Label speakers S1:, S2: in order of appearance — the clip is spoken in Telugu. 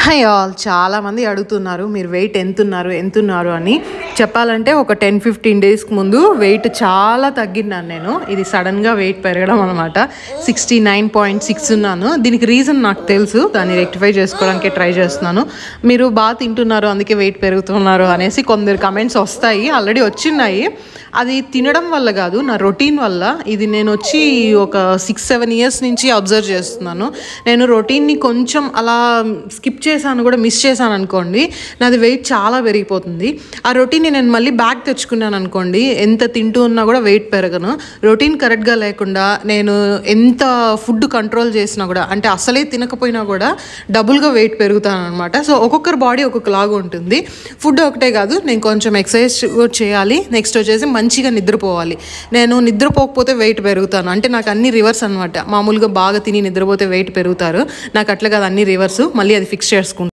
S1: హాయ్ ఆల్, చాలామంది అడుగుతున్నారు మీరు వెయిట్ ఎంతున్నారు అని. చెప్పాలంటే ఒక 10-15 డేస్కి ముందు వెయిట్ చాలా తగ్గినాను నేను. ఇది సడన్గా వెయిట్ పెరగడం అనమాట. 69.6 ఉన్నాను. దీనికి రీజన్ నాకు తెలుసు, దాన్ని రెక్టిఫై చేసుకోవడానికి ట్రై చేస్తున్నాను. మీరు బాగా తింటున్నారు అందుకే వెయిట్ పెరుగుతున్నారు అనేసి కొందరు కమెంట్స్ వస్తాయి, ఆల్రెడీ వచ్చినాయి. అది తినడం వల్ల కాదు, నా రొటీన్ వల్ల. ఇది నేను వచ్చి ఒక 6-7 ఇయర్స్ నుంచి అబ్జర్వ్ చేస్తున్నాను. నేను రొటీన్ని కొంచెం అలా స్కిప్ చేశాను కూడా, మిస్ చేశాను అనుకోండి, నాది వెయిట్ చాలా పెరిగిపోతుంది. ఆ రొటీన్ని నేను మళ్ళీ బ్యాక్ తెచ్చుకున్నాను అనుకోండి, ఎంత తింటూ ఉన్నా కూడా వెయిట్ పెరగను. రొటీన్ కరెక్ట్గా లేకుండా నేను ఎంత ఫుడ్ కంట్రోల్ చేసినా కూడా, అంటే అసలే తినకపోయినా కూడా డబుల్గా వెయిట్ పెరుగుతాను అనమాట. సో ఒక్కొక్కరి బాడీ ఒక్కొక్కలాగా ఉంటుంది. ఫుడ్ ఒకటే కాదు, నేను కొంచెం ఎక్సర్సైజ్ చేయాలి. నెక్స్ట్ వచ్చేసి మంచిగా నిద్రపోవాలి. నేను నిద్రపోకపోతే వెయిట్ పెరుగుతాను. అంటే నాకు అన్ని రివర్స్ అనమాట. మామూలుగా బాగా తిని నిద్రపోతే వెయిట్ పెరుగుతారు, నాకు అట్లా కాదు, అన్ని రివర్స్. మళ్ళీ అది ఫిక్స్ చేసుకుంటాను.